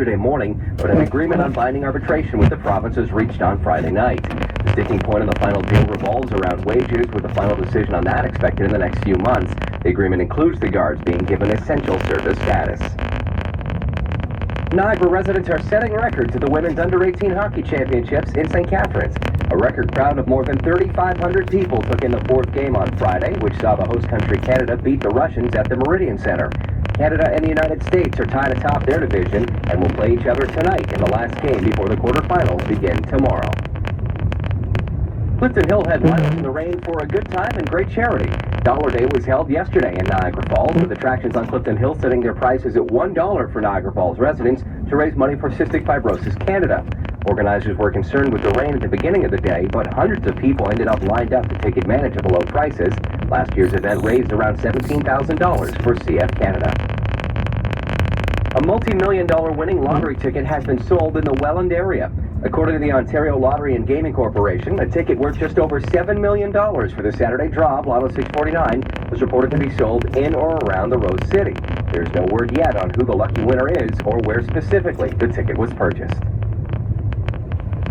yesterday morning, but an agreement on binding arbitration with the province was reached on Friday night. The sticking point in the final deal revolves around wages, with a final decision on that expected in the next few months. The agreement includes the guards being given essential service status. Niagara residents are setting records at the Women's Under-18 Hockey Championships in St. Catharines. A record crowd of more than 3,500 people took in the fourth game on Friday, which saw the host country Canada beat the Russians at the Meridian Center. Canada and the United States are tied atop their division and will play each other tonight in the last game before the quarterfinals begin tomorrow. Clifton Hill headlined in the rain for a good time and great charity. Dollar Day was held yesterday in Niagara Falls, with attractions on Clifton Hill setting their prices at $1 for Niagara Falls residents to raise money for Cystic Fibrosis Canada. Organizers were concerned with the rain at the beginning of the day, but hundreds of people ended up lined up to take advantage of the low prices. Last year's event raised around $17,000 for CF Canada. A multi-million-dollar winning lottery ticket has been sold in the Welland area. According to the Ontario Lottery and Gaming Corporation, a ticket worth just over $7 million for the Saturday draw of Lotto 649 was reported to be sold in or around the Rose City. There's no word yet on who the lucky winner is or where specifically the ticket was purchased.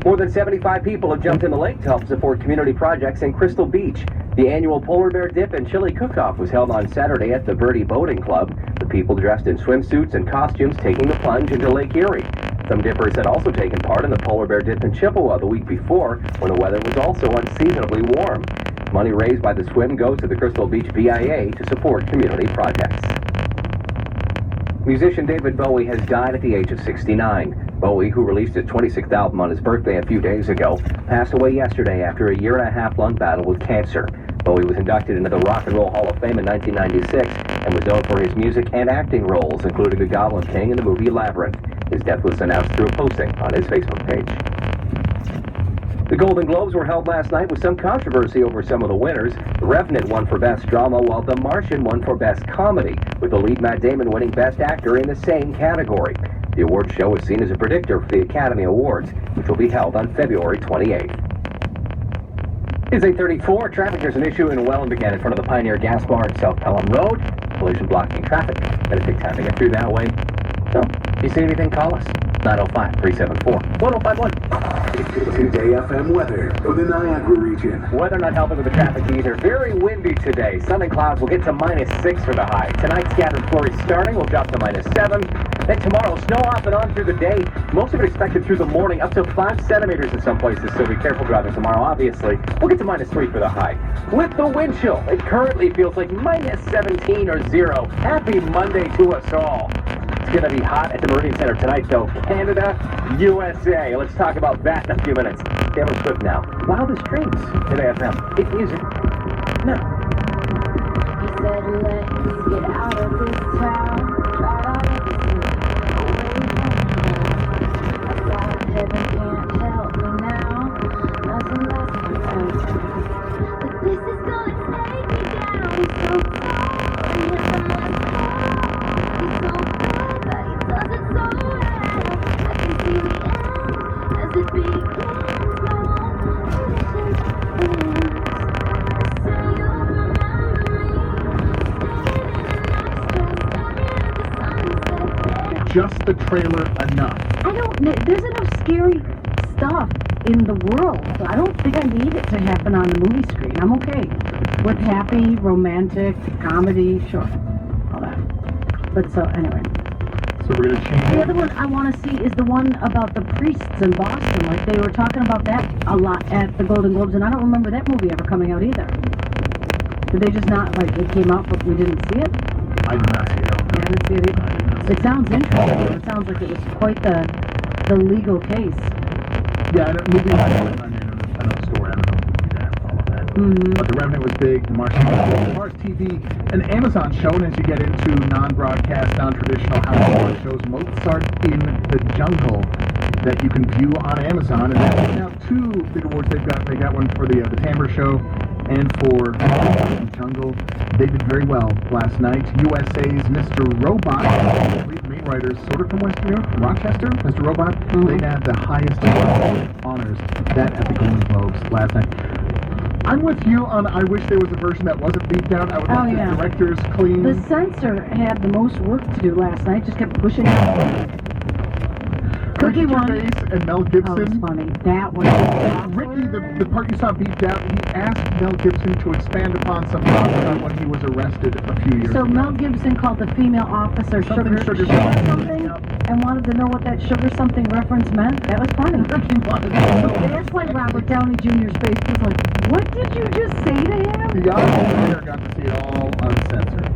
More than 75 people have jumped in the lake to help support community projects in Crystal Beach. The annual Polar Bear Dip and Chili Cook-Off was held on Saturday at the Birdie Boating Club. The people dressed in swimsuits and costumes taking the plunge into Lake Erie. Some dippers had also taken part in the Polar Bear Dip in Chippewa the week before, when the weather was also unseasonably warm. Money raised by the swim goes to the Crystal Beach BIA to support community projects. Musician David Bowie has died at the age of 69. Bowie, who released his 26th album on his birthday a few days ago, passed away yesterday after a year-and-a-half-long battle with cancer. Bowie was inducted into the Rock and Roll Hall of Fame in 1996 and was known for his music and acting roles, including the Goblin King in the movie Labyrinth. His death was announced through a posting on his Facebook page. The Golden Globes were held last night with some controversy over some of the winners. The Revenant won for Best Drama, while The Martian won for Best Comedy, with the lead Matt Damon winning Best Actor in the same category. The awards show is seen as a predictor for the Academy Awards, which will be held on February 28th. It's 8:34. Traffic, there's an issue in Welland again in front of the Pioneer Gas Bar at South Pelham Road. Collision blocking traffic. Gonna take time to get through that way. So, if you see anything, call us. 905-374-1051. Today FM weather for the Niagara region. Weather not helping with the traffic either. Very windy today. Sun and clouds will get to -6 for the high. Tonight, scattered flurries starting will drop to -7. Then tomorrow, snow off and on through the day. Most of it expected through the morning, up to 5 centimeters in some places, so be careful driving tomorrow, obviously. We'll get to -3 for the high. With the wind chill, it currently feels like -17 or 0. Happy Monday to us all. It's going to be hot at the Meridian Center tonight, though. Canada, USA. Let's talk about that in a few minutes. Taylor Swift now. Wildest Dreams. Today FM. Hit music. No. He said, let's get out of this town. Drive out of the city. I thought heaven can't help me now. Nothing less than found. But this is gonna take me down. He's so tall. And yet I'm less tall. He's so good, but he does it so well. I can see the end as it begins. My own vision ends. Say you'll remember me. Just the trailer enough? I don't know. There's enough scary stuff in the world. I don't think I need it to happen on the movie screen. I'm okay with happy, romantic, comedy, sure, all that. But so, anyway. So we're going to change The it? other one I want to see is the one about the priests in Boston. Like, they were talking about that a lot at the Golden Globes, and I don't remember that movie ever coming out either. Did they just not, like, it came out, but we didn't see it? I did not see it. I didn't see it either. It sounds interesting. It sounds like it was quite the legal case. Yeah, I know, movie, I know the story. I don't know that, all of that. Mm-hmm. But The Revenant was big, The Martian was big, as far as TV, and Amazon showing as you get into non-broadcast, non-traditional Hollywood shows, Mozart in the Jungle, that you can view on Amazon, and they've now 2 big awards they've got. They got one for the Timbre Show and for Jungle. They did very well last night. USA's Mr. Robot, I believe the main writers, sort of from Western New York, from Rochester, Mr. Robot, they had the highest honors, that at the Golden Globes last night. I'm with you on, I wish there was a version that wasn't beeped out. I would like the director's clean. The censor had the most work to do last night, just kept pushing out. Cookie one. Gervais and Mel Oh, it was Gibson. funny. That was Ricky, the part you saw beeped out, he asked Mel Gibson to expand upon something about when he was arrested a few years So ago. Mel Gibson called the female officer Something sugar sugar something, and wanted to know what that sugar something reference meant. That was funny. Ricky wanted to know. That's why Robert Downey Jr.'s face was like, what did you just say to him? The audience there got to see it all uncensored.